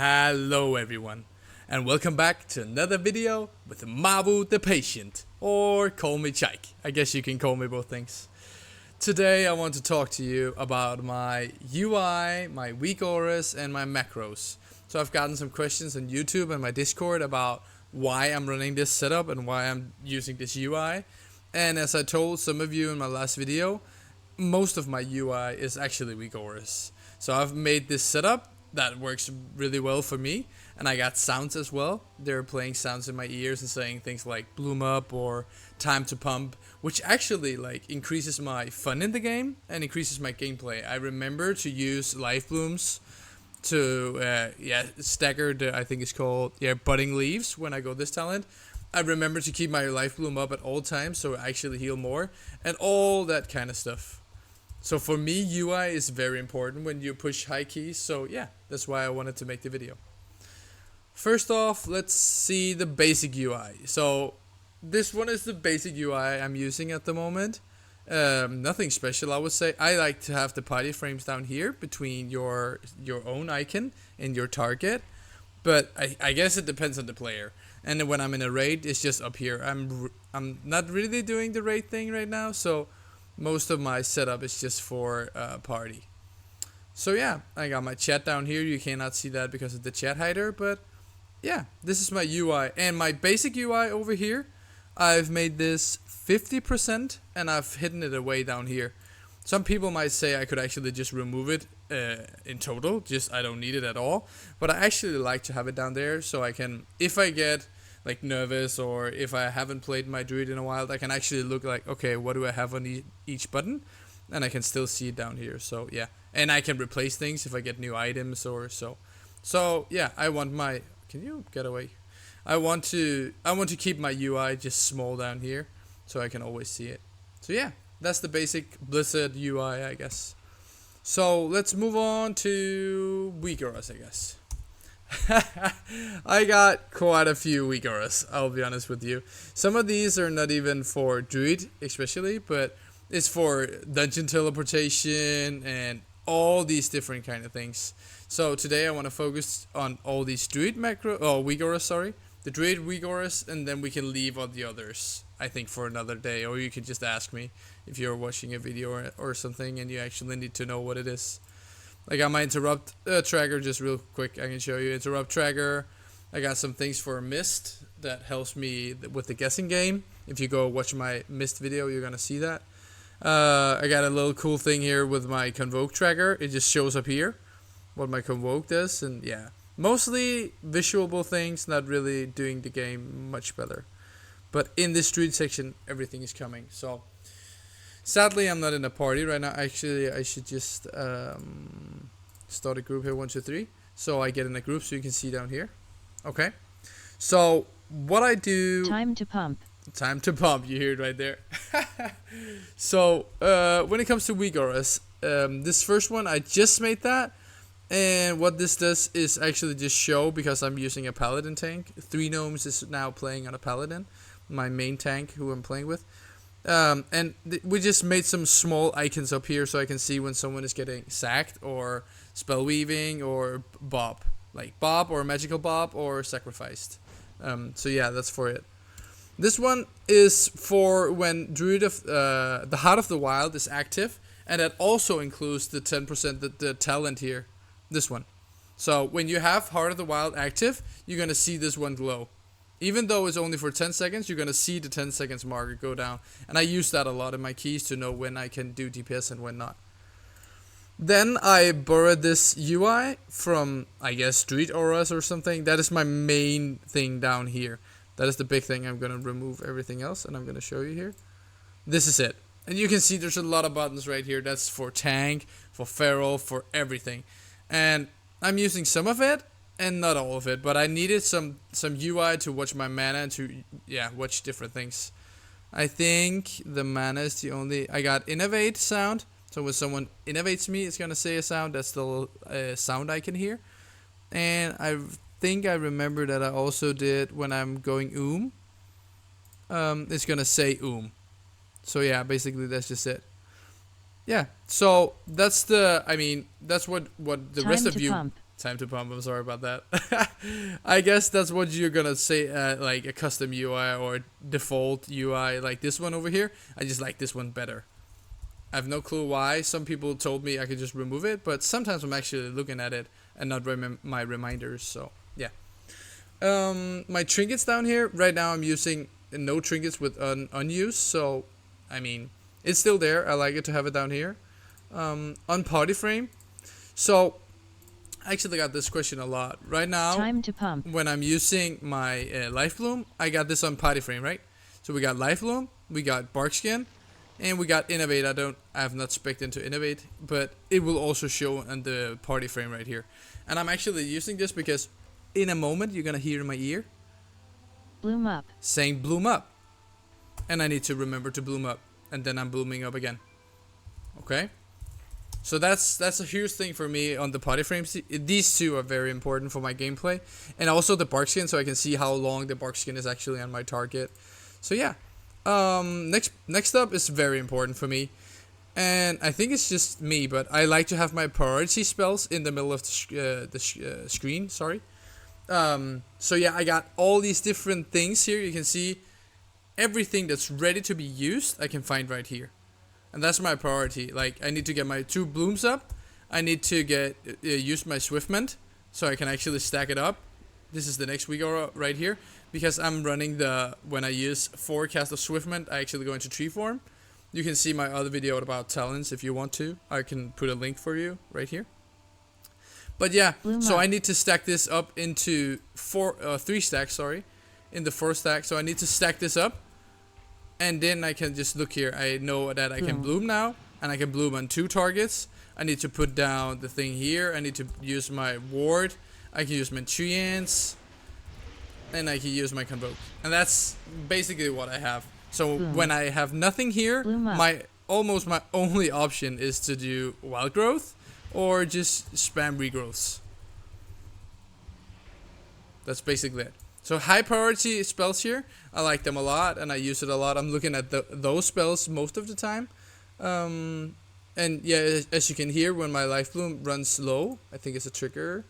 Hello everyone, and welcome back to another video with Mabu the Patient, or call me Chike. I guess you can call me both things. Today I want to talk to you about my UI, my Weakauras, and my macros. So I've gotten some questions on YouTube and my Discord about why I'm running this setup and why I'm using this UI. And as I told some of you in my last video, most of my UI is actually Weakauras. So I've made this setup that works really well for me, and I got sounds as well. They're playing sounds in my ears and saying things like bloom up or time to pump, which actually like increases my fun in the game and increases my gameplay. I remember to use Lifeblooms to stagger the, I think it's called, budding leaves when I go this talent. I remember to keep my Lifebloom up at all times so I actually heal more and all that kind of stuff. So for me, UI is very important when you push high keys, so yeah, that's why I wanted to make the video. First off, let's see the basic UI. So this one is the basic UI I'm using at the moment. Nothing special, I would say. I like to have the party frames down here between your own icon and your target, but I guess it depends on the player. And then when I'm in a raid, it's just up here. I'm not really doing the raid thing right now, so most of my setup is just for party. So yeah, I got my chat down here. You cannot see that because of the chat hider, but yeah, this is my UI. And my basic UI over here, I've made this 50% and I've hidden it away down here. Some people might say I could actually just remove it in total, just I don't need it at all. But I actually like to have it down there so I can, if I get like nervous or if I haven't played my druid in a while, I can actually look like, okay, what do I have on each button, and I can still see it down here. So yeah, and I can replace things if I get new items or so yeah, I want my, can you get away, I want to keep my UI just small down here so I can always see it. So yeah, that's the basic Blizzard UI, I guess. So let's move on to Weakauras, I guess. I got quite a few Weakauras, I'll be honest with you. Some of these are not even for Druid especially, but it's for dungeon teleportation and all these different kind of things. So today I want to focus on all these Druid Weakauras, sorry. The Druid Weakauras, and then we can leave all the others, I think, for another day. Or you could just ask me if you're watching a video or something and you actually need to know what it is. I got my interrupt tracker, just real quick, I can show you. Interrupt tracker. I got some things for mist that helps me with the guessing game. If you go watch my mist video, you're gonna see that. I got a little cool thing here with my convoke tracker. It just shows up here what my convoke does, and yeah, mostly visual things, not really doing the game much better. But in this street section, everything is coming. So sadly, I'm not in a party right now. Actually, I should just start a group here, 1, 2, 3. So I get in a group so you can see down here. Okay. So what I do. Time to pump. Time to pump. You hear it right there. So when it comes to Weakauras, this first one I just made that, and what this does is actually just show, because I'm using a paladin tank. 3 gnomes is now playing on a paladin, my main tank who I'm playing with. And we just made some small icons up here so I can see when someone is getting sacked or spell weaving or bob, like bob or magical bob or sacrificed. So yeah, that's for it. This one is for when Druid of the Heart of the Wild is active, and that also includes the 10% the talent here. This one. So when you have Heart of the Wild active, you're gonna see this one glow. Even though it's only for 10 seconds, you're going to see the 10 seconds marker go down. And I use that a lot in my keys to know when I can do DPS and when not. Then I borrowed this UI from, I guess, Street Auras or something. That is my main thing down here. That is the big thing. I'm going to remove everything else and I'm going to show you here. This is it. And you can see there's a lot of buttons right here. That's for tank, for feral, for everything. And I'm using some of it and not all of it, but I needed some UI to watch my mana and to watch different things. I think the mana is the only. I got innovate sound, so when someone innovates me, it's gonna say a sound. That's the sound I can hear. And I think I remember that I also did when I'm going it's gonna say So yeah, basically that's just it. Yeah, so that's the. I mean, that's what the Time rest of to you. pump. Time to pump. I'm sorry about that. I guess that's what you're gonna say, like a custom UI or default UI, like this one over here. I just like this one better. I have no clue why. Some people told me I could just remove it, but sometimes I'm actually looking at it and not my reminders. So yeah. My trinkets down here right now. I'm using no trinkets with unused. So I mean, it's still there. I like it to have it down here. On party frame. So I actually got this question a lot. Right now, time to pump. When I'm using my Lifebloom, I got this on party frame, right? So we got Lifebloom, we got Barkskin, and we got Innovate. I have not spec'd into Innovate, but it will also show on the party frame right here. And I'm actually using this because in a moment you're gonna hear in my ear Bloom up. saying bloom up. And I need to remember to bloom up, and then I'm blooming up again. Okay? So that's a huge thing for me on the party frames. These two are very important for my gameplay, and also the barkskin, so I can see how long the barkskin is actually on my target. So yeah, next up is very important for me, and I think it's just me, but I like to have my priority spells in the middle of the screen. Sorry. So yeah, I got all these different things here. You can see everything that's ready to be used. I can find right here. And that's my priority. Like, I need to get my 2 blooms up. I need to get use my Swiftment so I can actually stack it up. This is the next Weakaura right here. Because I'm running when I use 4 cast of Swiftment, I actually go into tree form. You can see my other video about talents if you want to. I can put a link for you right here. But yeah, so I need to stack this up into 3 stacks, sorry. In the 4 stack. So I need to stack this up. And then I can just look here. I know that I can bloom now. And I can bloom on 2 targets. I need to put down the thing here. I need to use my ward. I can use my qustions. And I can use my Convoke. And that's basically what I have. So when I have nothing here, almost my only option is to do wild growth. Or just spam regrowths. That's basically it. So high priority spells here, I like them a lot and I use it a lot. I'm looking at those spells most of the time. And yeah, as you can hear, when my Lifebloom runs low, I think it's a trigger,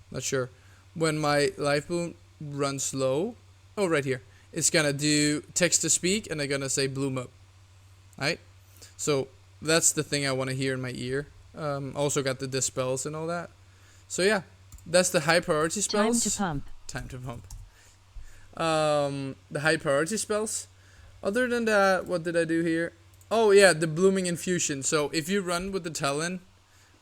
not sure. When my Lifebloom runs low, oh right here, it's gonna do text to speak and I'm gonna say bloom up. Right? So that's the thing I want to hear in my ear. Also got the dispels and all that. So yeah, that's the high priority spells. Time to pump. The high priority spells. Other than that, what did I do here? Oh yeah, the blooming infusion. So if you run with the talent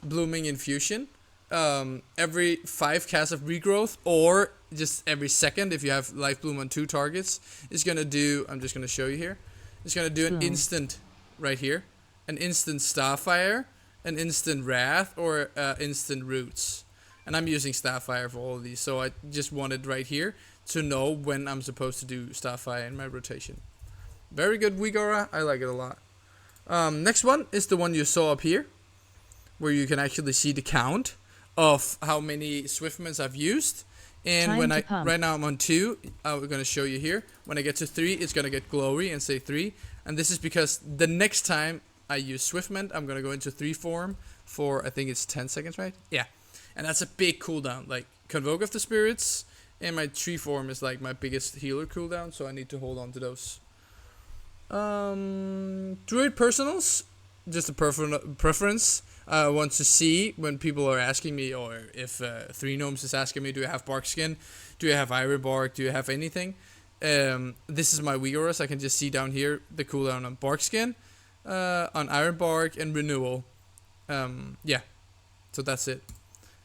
blooming infusion, every 5 casts of regrowth or just every second if you have Lifebloom on 2 targets, it's gonna do, I'm just gonna show you here. It's gonna do an instant right here, an instant Starfire, an instant Wrath, or instant Roots. And I'm using Starfire for all of these, so I just wanted right here to know when I'm supposed to do Starfire in my rotation. Very good Weakaura, I like it a lot. Next one is the one you saw up here, where you can actually see the count of how many Swiftments I've used. And right now I'm on 2, I'm gonna show you here. When I get to 3, it's gonna get glowy and say 3. And this is because the next time I use Swiftment, I'm gonna go into 3 form for, I think it's 10 seconds, right? Yeah. And that's a big cooldown. Like, Convoke the Spirits and my tree form is like my biggest healer cooldown, so I need to hold on to those. Druid personals, just a preference. I want to see when people are asking me, or if 3 Gnomes is asking me, do you have Barkskin? Do you have Iron Bark? Do you have anything? This is my Weakauras. I can just see down here the cooldown on Barkskin, on Iron Bark, and renewal. Yeah, so that's it.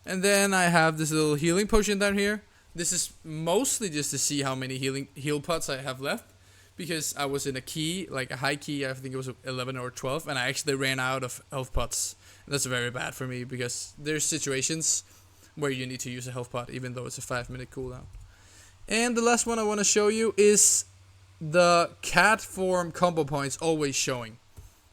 And then I have this little healing potion down here. This is mostly just to see how many heal pots I have left. Because I was in a key, like a high key, I think it was 11 or 12. And I actually ran out of health pots. And that's very bad for me because there's situations where you need to use a health pot. Even though it's a 5-minute cooldown. And the last one I want to show you is the cat form combo points always showing.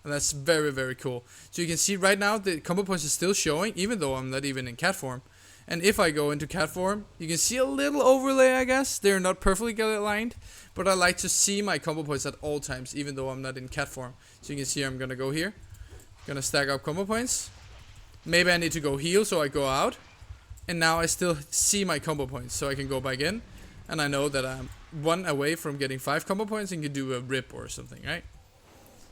And that's very, very cool. So you can see right now the combo points is still showing, even though I'm not even in cat form. And if I go into cat form, you can see a little overlay, I guess. They're not perfectly aligned, but I like to see my combo points at all times, even though I'm not in cat form. So you can see I'm going to go here. Going to stack up combo points. Maybe I need to go heal, so I go out. and now I still see my combo points, so I can go back in, and I know that I'm 1 away from getting 5 combo points and can do a rip or something, right?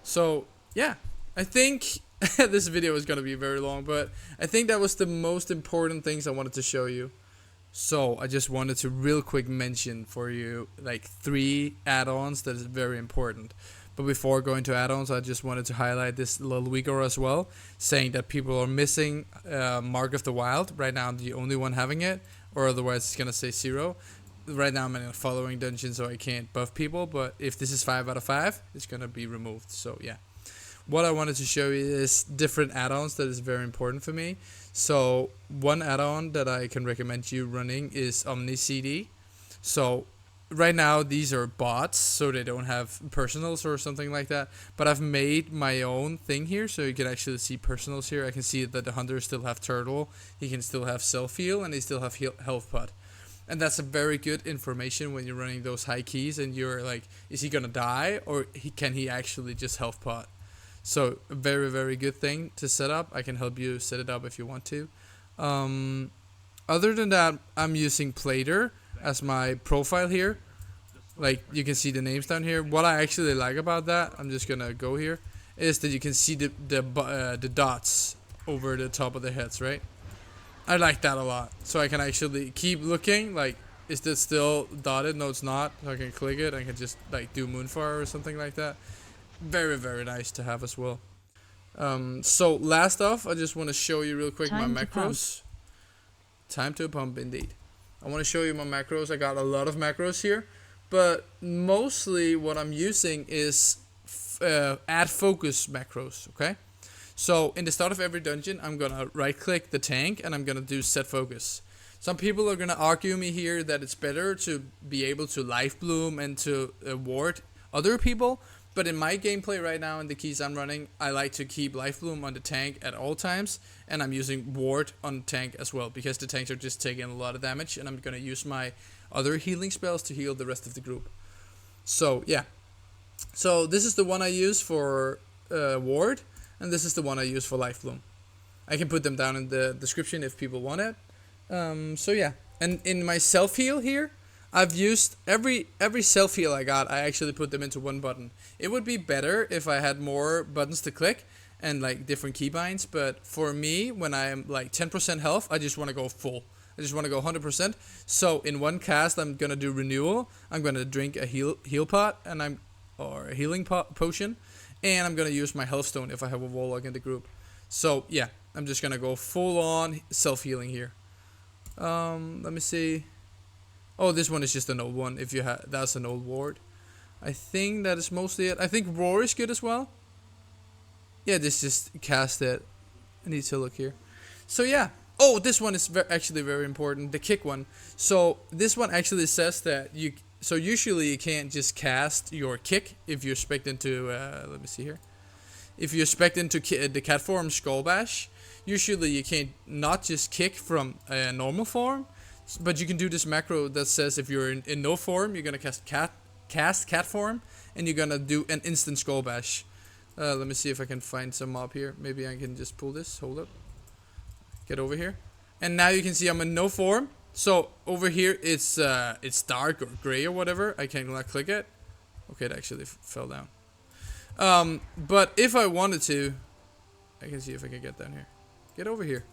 So yeah, I think this video is gonna be very long, but I think that was the most important things I wanted to show you. So I just wanted to real quick mention for you like 3 add-ons that is very important. But before going to add-ons, I just wanted to highlight this little Weakaura as well, saying that people are missing Mark of the Wild. Right now I'm the only one having it, or otherwise it's gonna say 0. Right now I'm in a following dungeon, so I can't buff people, but if this is 5 out of 5, it's gonna be removed. So yeah. What I wanted to show you is different add-ons that is very important for me. So one add-on that I can recommend you running is Omni CD. So right now these are bots, so they don't have personals or something like that, but I've made my own thing here, so you can actually see personals here. I can see that the hunter still have turtle, he can still have self-heal, and he still have health pot. And that's a very good information when you're running those high keys and you're like, is he gonna die, or can he actually just health pot? So a very, very good thing to set up. I can help you set it up if you want to. Other than that, I'm using Plater as my profile here. Like, you can see the names down here. What I actually like about that, I'm just gonna go here, is that you can see the dots over the top of the heads, right? I like that a lot. So I can actually keep looking, like, is this still dotted? No, it's not. So I can click it, I can just like do Moonfire or something like that. Very, very nice to have as well. So last off, I just want to show you real quick Time my to pump. macros. Time to pump indeed. I want to show you my macros. I got a lot of macros here, but mostly what I'm using is add focus macros, okay? So in the start of every dungeon, I'm gonna right click the tank and I'm gonna do set focus. Some people are gonna argue me here that it's better to be able to Lifebloom and to ward other people, but in my gameplay right now and the keys I'm running, I like to keep Lifebloom on the tank at all times, and I'm using ward on the tank as well, because the tanks are just taking a lot of damage, and I'm gonna use my other healing spells to heal the rest of the group. So yeah, so this is the one I use for ward, and this is the one I use for Lifebloom. I can put them down in the description if people want it. So yeah, and in my self-heal here, I've used every self-heal I got, I actually put them into one button. It would be better if I had more buttons to click and like different keybinds, but for me, when I'm like 10% health, I just want to go full. I just want to go 100%. So in one cast, I'm gonna do renewal. I'm gonna drink a heal pot, and or a healing potion, and I'm gonna use my Healthstone if I have a warlock in the group. So yeah, I'm just gonna go full on self-healing here. Let me see. Oh, this one is just an old one. If you have, that's an old ward. I think that is mostly it. I think Roar is good as well. Yeah, this just cast it. I need to look here. So yeah. Oh, this one is actually very important. The kick one. So this one actually says that you. So usually you can't just cast your kick if you're spec'd into. Let me see here. If you're spec'd into the cat form Skull Bash, usually you can't not just kick from a normal form. But you can do this macro that says if you're in no form, you're gonna cast cat form, and you're gonna do an instant Skull Bash. Let me see if I can find some mob here. Maybe I can just pull this. Hold up. Get over here. And now you can see I'm in no form. So over here it's dark or gray or whatever. I can't click it. Okay, it actually fell down. But if I wanted to, I can see if I can get down here. Get over here.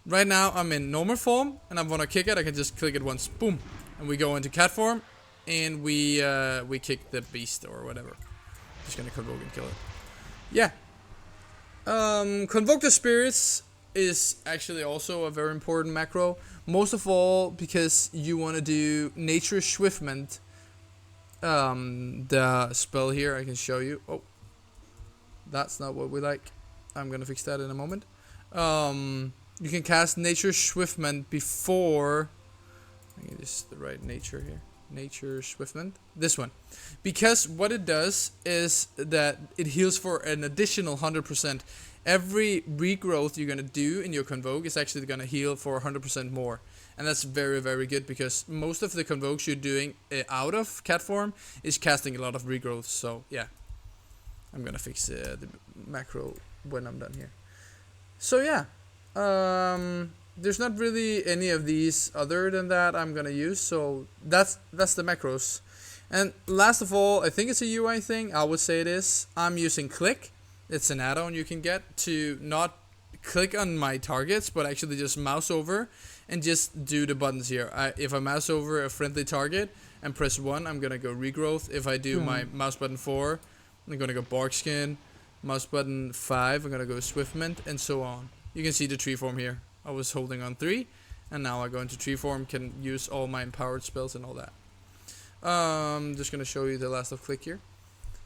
Right now I'm in normal form, and I want to kick it. I can just click it once, boom, and we go into cat form, and we kick the beast or whatever. Just gonna convoke and kill it. Yeah. Convoke the Spirits is actually also a very important macro. Most of all because you want to do Nature Swiftment. The spell here I can show you. Oh, that's not what we like. I'm gonna fix that in a moment. You can cast Nature Swiftment before. I can just write nature here. Nature Swiftment. This one. Because what it does is that it heals for an additional 100%. Every regrowth you're going to do in your Convoke is actually going to heal for 100% more. And that's very, very good, because most of the Convokes you're doing out of cat form is casting a lot of regrowth. So, yeah. I'm going to fix the macro when I'm done here. So, yeah. there's not really any of these other than that I'm gonna use. So that's the macros. And last of all, I think it's a UI thing. I would say it is. I'm using Clique. It's an add-on you can get to not click on my targets, but actually just mouse over and just do the buttons here. If I mouse over a friendly target and press 1, I'm gonna go regrowth. If I do my mouse button 4, I'm gonna go bark skin. Mouse button 5, I'm gonna go swiftment, and so on. You can see the tree form here. I was holding on 3, and now I go into tree form, can use all my empowered spells and all that. Just gonna show you the last of Clique here.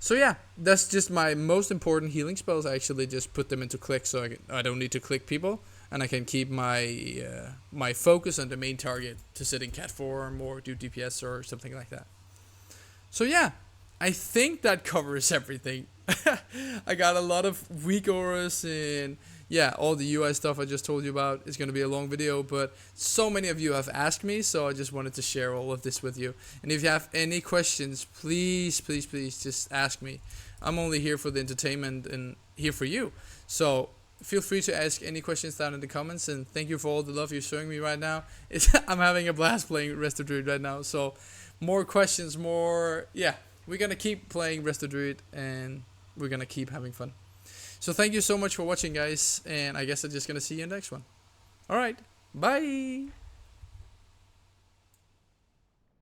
So yeah, that's just my most important healing spells. I actually just put them into Clique, so I don't need to click people, and I can keep my my focus on the main target to sit in cat form or do DPS or something like that. So yeah, I think that covers everything. I got a lot of Weakauras and yeah, all the UI stuff I just told you about. It's going to be a long video, but so many of you have asked me, so I just wanted to share all of this with you. And if you have any questions, please, please, please just ask me. I'm only here for the entertainment and here for you. So feel free to ask any questions down in the comments, and thank you for all the love you're showing me right now. I'm having a blast playing Restodruid right now, so more questions, more, yeah, we're going to keep playing Restodruid, and we're going to keep having fun. So thank you so much for watching, guys, and I guess I'm just going to see you in the next one. Alright, bye!